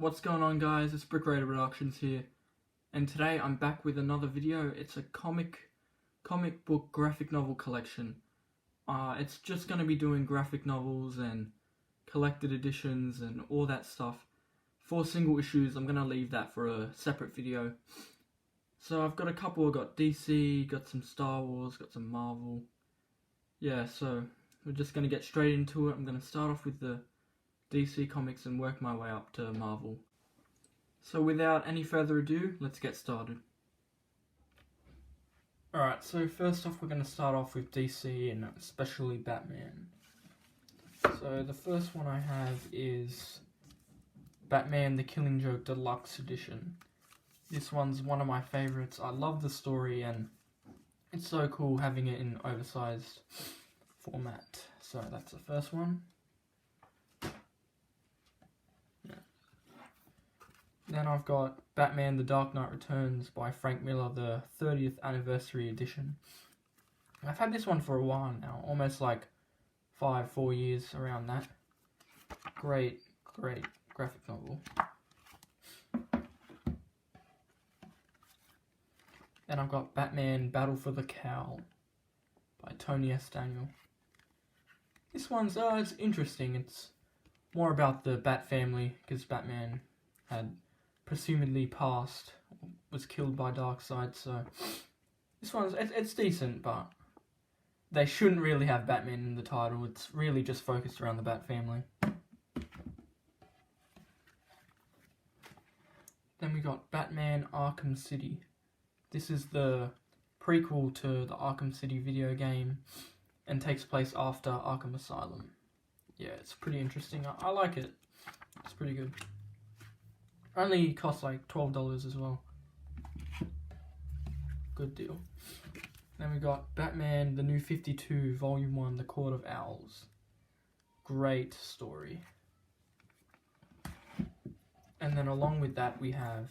What's going on, guys? It's Brick Raider Productions here, and today I'm back with another video. It's a comic book graphic novel collection. It's just going to be doing graphic novels and collected editions and all that stuff. For single issues, I'm going to leave that for a separate video. So I've got a couple. I've got DC, got some Star Wars, got some Marvel. Yeah, so we're just going to get straight into it. I'm going to start off with the DC Comics and work my way up to Marvel. So without any further ado, let's get started. Alright, so first off we're going to start off with DC and especially Batman. So the first one I have is Batman The Killing Joke Deluxe Edition. This one's one of my favourites. I love the story and it's so cool having it in oversized format. So that's the first one. Then I've got Batman The Dark Knight Returns by Frank Miller, the 30th anniversary edition. I've had this one for a while now, almost like 4 years around that. Great graphic novel. Then I've got Batman Battle for the Cowl by Tony S. Daniel. This one's it's interesting. It's more about the Bat family, because Batman had presumably was killed by Darkseid, so this one's it's decent, but they shouldn't really have Batman in the title. It's really just focused around the Bat family. Then we got Batman Arkham City. This is the prequel to the Arkham City video game and takes place after Arkham Asylum. Yeah, it's pretty interesting. I like it. It's pretty good. Only costs like $12 as well. Good deal. Then we got Batman The New 52 Volume 1 The Court of Owls. Great story. And then along with that we have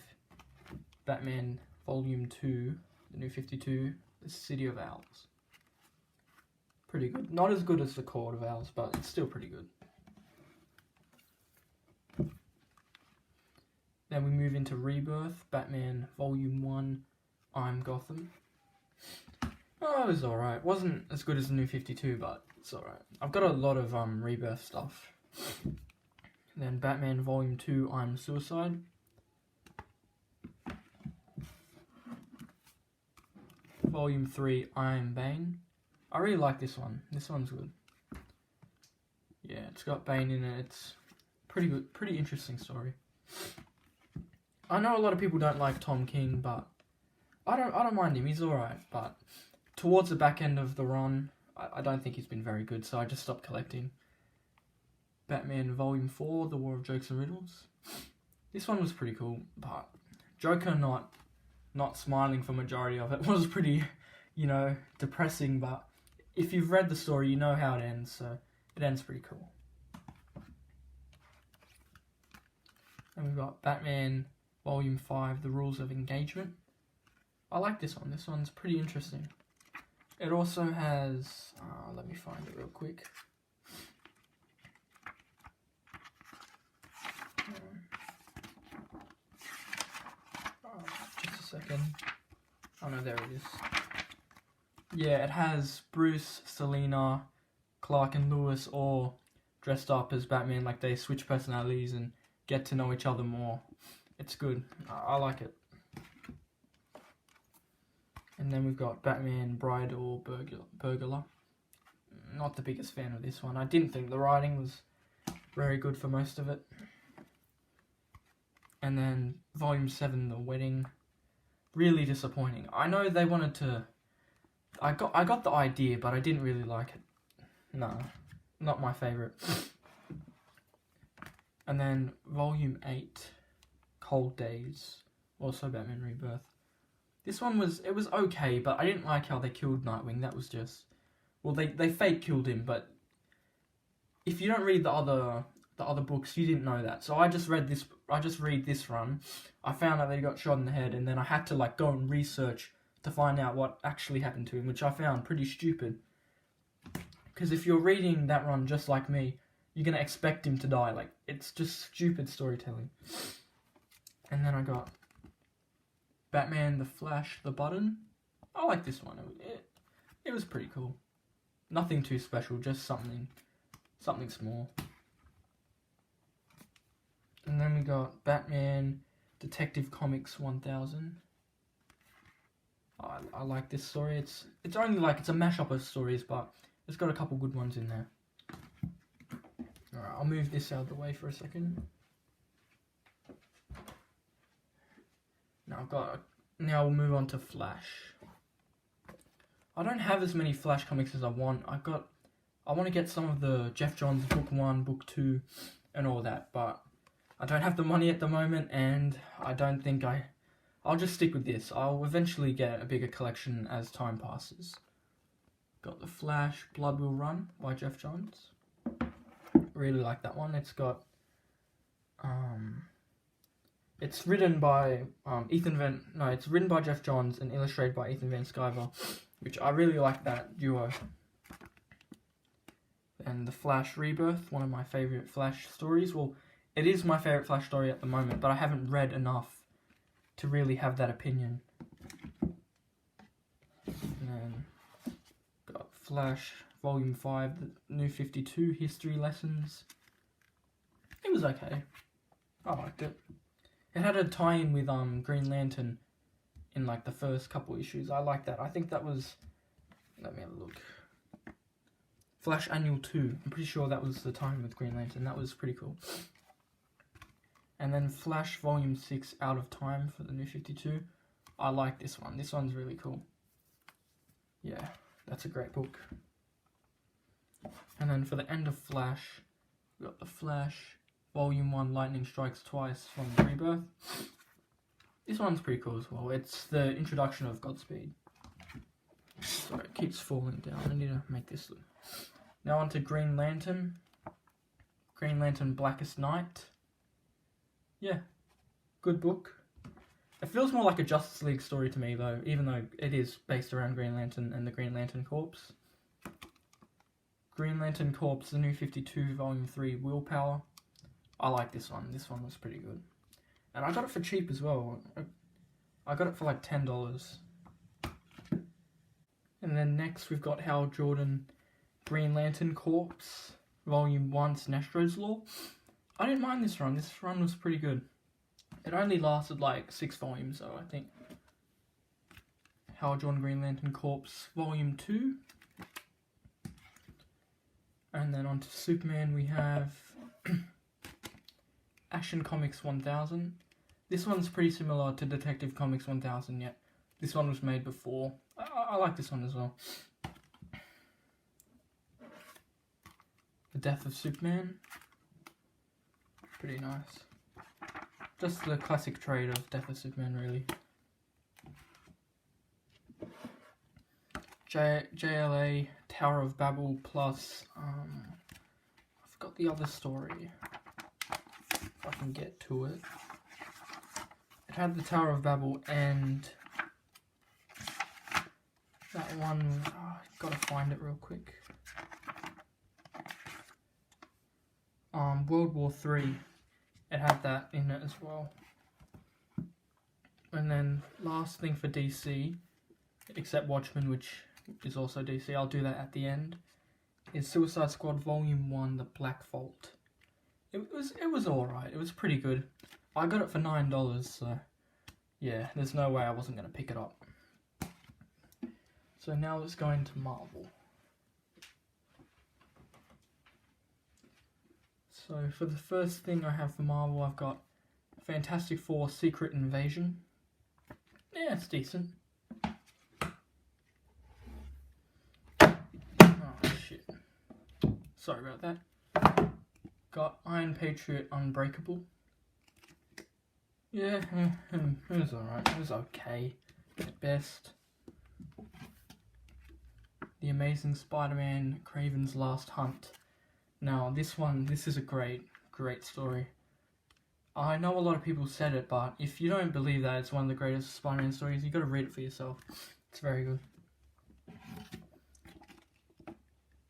Batman Volume 2 The New 52 The City of Owls. Pretty good. Not as good as The Court of Owls, but it's still pretty good. Then we move into Rebirth, Batman Volume 1, I'm Gotham. Oh, it was alright. Wasn't as good as the New 52, but it's alright. I've got a lot of Rebirth stuff. Then Batman Volume 2, I'm Suicide. Volume 3, I Am Bane. I really like this one. This one's good. Yeah, it's got Bane in it. It's pretty good, pretty interesting story. I know a lot of people don't like Tom King, but I don't mind him. He's alright, but towards the back end of the run, I don't think he's been very good, so I just stopped collecting. Batman Volume 4, The War of Jokes and Riddles. This one was pretty cool, but Joker not smiling for majority of it was pretty, depressing, but if you've read the story, you know how it ends, so it ends pretty cool. And we've got Batman Volume 5, The Rules of Engagement. I like this one. This one's pretty interesting. It also has... let me find it real quick. Just a second. Oh no, there it is. Yeah, it has Bruce, Selina, Clark and Lewis all dressed up as Batman. Like, they switch personalities and get to know each other more. It's good. I like it. And then we've got Batman Bridal Burglar. Not the biggest fan of this one. I didn't think the writing was very good for most of it. And then Volume 7, The Wedding. Really disappointing. I know they wanted to... I got the idea, but I didn't really like it. No, not my favourite. And then Volume 8, Cold Days, also Batman Rebirth. This one was okay, but I didn't like how they killed Nightwing. That was just... Well, they fake killed him, but if you don't read the other books, you didn't know that. So I just read this run. I found out that he got shot in the head, and then I had to go and research to find out what actually happened to him, which I found pretty stupid. Because if you're reading that run just like me, you're going to expect him to die. Like, it's just stupid storytelling. And then I got Batman, The Flash, The Button. I like this one. It was pretty cool. Nothing too special, just something small. And then we got Batman Detective Comics 1000. I like this story. It's only like, it's a mashup of stories, but it's got a couple good ones in there. Alright, I'll move this out of the way for a second. Now we'll move on to Flash. I don't have as many Flash comics as I want. I want to get some of the Geoff Johns book 1, book 2, and all that, but I don't have the money at the moment, and I don't think I'll just stick with this. I'll eventually get a bigger collection as time passes. Got The Flash, Blood Will Run by Geoff Johns. Really like that one. It's got it's written by it's written by Geoff Johns and illustrated by Ethan Van Sciver, which I really like that duo. And The Flash Rebirth, one of my favourite Flash stories. Well, it is my favourite Flash story at the moment, but I haven't read enough to really have that opinion. And then got Flash Volume 5, the New 52 History Lessons. It was okay. I liked it. It had a tie-in with Green Lantern in like the first couple issues. I like that. I think that was, let me have a look, Flash Annual 2. I'm pretty sure that was the tie-in with Green Lantern. That was pretty cool. And then Flash Volume 6, Out of Time for the New 52. I like this one. This one's really cool. Yeah, that's a great book. And then for the end of Flash, we got The Flash Volume 1, Lightning Strikes Twice from the Rebirth. This one's pretty cool as well. It's the introduction of Godspeed. Sorry, it keeps falling down. I need to make this look. Now on to Green Lantern. Green Lantern Blackest Night. Yeah, good book. It feels more like a Justice League story to me though, even though it is based around Green Lantern and the Green Lantern Corps. Green Lantern Corps, the New 52, Volume 3, Willpower. I like this one. This one was pretty good. And I got it for cheap as well. I got it for like $10. And then next we've got Hal Jordan, Green Lantern Corps, Volume 1, Sinestro's Law. I didn't mind this run. This run was pretty good. It only lasted like 6 volumes though, I think. Hal Jordan, Green Lantern Corps, Volume 2. And then on to Superman we have Action Comics 1000. This one's pretty similar to Detective Comics 1000, yet this one was made before. I like this one as well. The Death of Superman. Pretty nice. Just the classic trade of Death of Superman, really. JLA Tower of Babel plus I forgot the other story. If I can get to it. It had the Tower of Babel and that one. Gotta find it real quick. World War 3. It had that in it as well. And then last thing for DC, except Watchmen, which is also DC, I'll do that at the end, is Suicide Squad Volume 1, The Black Vault. It was alright, it was pretty good. I got it for $9, so yeah, there's no way I wasn't going to pick it up. So now let's go into Marvel. So for the first thing I have for Marvel, I've got Fantastic Four Secret Invasion. Yeah, it's decent. Oh shit. Sorry about that. Got Iron Patriot Unbreakable. Yeah, it was alright. It was okay at best. The Amazing Spider-Man Kraven's Last Hunt. Now, this is a great story. I know a lot of people said it, but if you don't believe that it's one of the greatest Spider-Man stories, you got to read it for yourself. It's very good.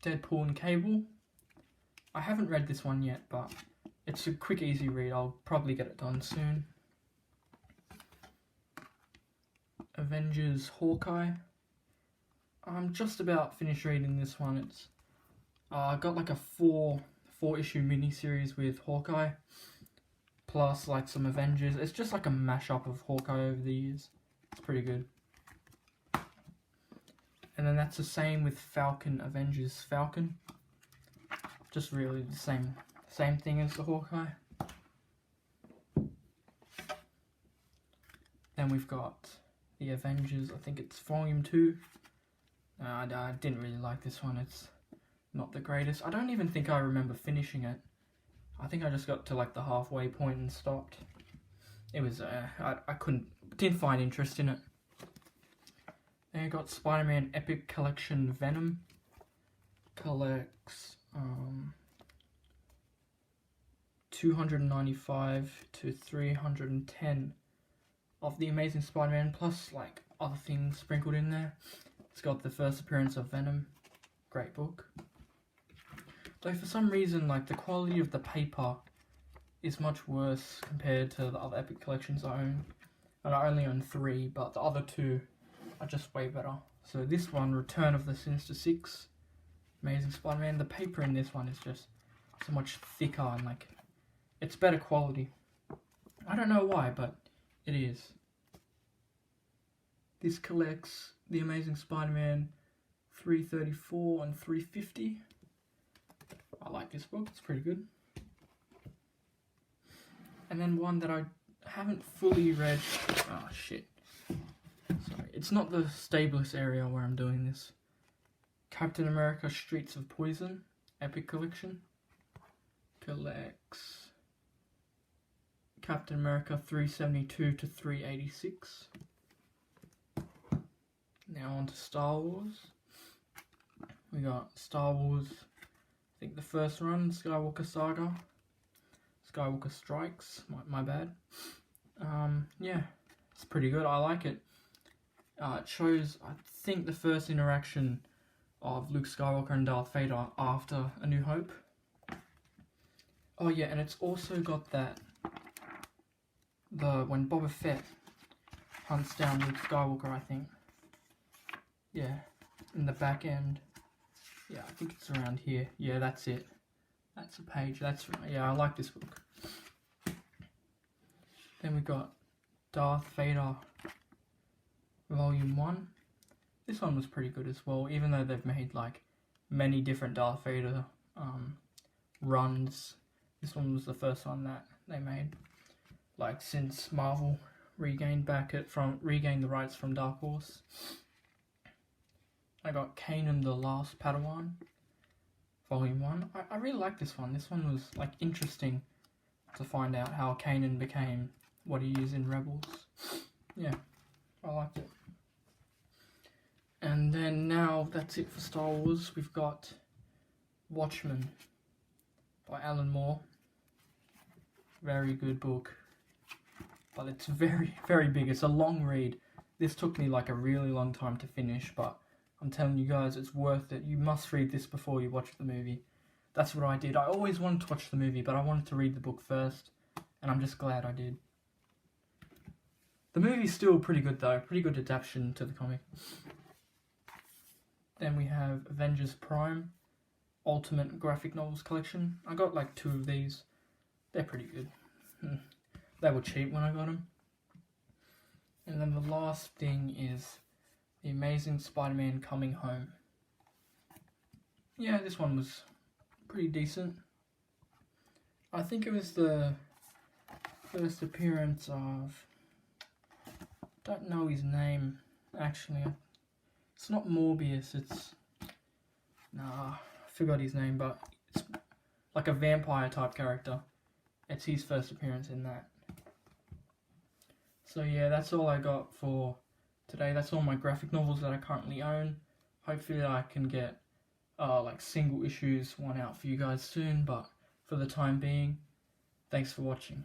Deadpool and Cable. I haven't read this one yet, but it's a quick, easy read. I'll probably get it done soon. Avengers Hawkeye. I'm just about finished reading this one. It's I got like a four issue miniseries with Hawkeye, plus like some Avengers. It's just like a mashup of Hawkeye over the years. It's pretty good. And then that's the same with Falcon, Avengers Falcon. Just really the same thing as the Hawkeye. Then we've got the Avengers, I think it's Volume 2. I didn't really like this one, it's not the greatest. I don't even think I remember finishing it. I think I just got to like the halfway point and stopped. It was, I didn't find interest in it. Then you got Spider-Man Epic Collection Venom. Collects 295 to 310 of the Amazing Spider-Man, plus like other things sprinkled in there. It's got the first appearance of Venom. Great book. Though for some reason, like the quality of the paper is much worse compared to the other Epic collections I own. And I only own 3, but the other 2 are just way better. So this one, Return of the Sinister Six, Amazing Spider-Man. The paper in this one is just so much thicker and like it's better quality. I don't know why, but it is. This collects the Amazing Spider-Man 334 and 350. I like this book, it's pretty good. And then one that I haven't fully read. Oh shit. Sorry, it's not the Stablist area where I'm doing this. Captain America Streets of Poison, Epic Collection. Collects Captain America 372 to 386. Now on to Star Wars. We got Star Wars, I think the first run, Skywalker Saga. Skywalker Strikes, my bad. Yeah, it's pretty good, I like it. It shows, I think, the first interaction of Luke Skywalker and Darth Vader after A New Hope. Oh yeah, and it's also got that, when Boba Fett hunts down Luke Skywalker, I think. Yeah, in the back end. Yeah, I think it's around here. Yeah, that's it. That's a page. Yeah, I like this book. Then we got Darth Vader Volume 1. This one was pretty good as well, even though they've made like many different Darth Vader runs. This one was the first one that they made, like since Marvel regained the rights from Dark Horse. I got Kanan the Last Padawan, Volume 1. I really like this one. This one was like interesting to find out how Kanan became what he is in Rebels. Yeah, I liked it. And then now that's it for Star Wars. We've got Watchmen by Alan Moore. Very good book, but it's very, very big. It's a long read. This took me like a really long time to finish, but I'm telling you guys, it's worth it. You must read this before you watch the movie. That's what I did. I always wanted to watch the movie, but I wanted to read the book first, and I'm just glad I did. The movie's still pretty good though. Pretty good adaptation to the comic. Then we have Avengers Prime Ultimate Graphic Novels Collection. I got like 2 of these. They're pretty good. They were cheap when I got them. And then the last thing is The Amazing Spider-Man Coming Home. Yeah, this one was pretty decent. I think it was the first appearance of... don't know his name, actually. It's not Morbius, it's... nah, I forgot his name, but it's like a vampire type character. It's his first appearance in that. So yeah, that's all I got for today. That's all my graphic novels that I currently own. Hopefully I can get like single issues one out for you guys soon, but for the time being, thanks for watching.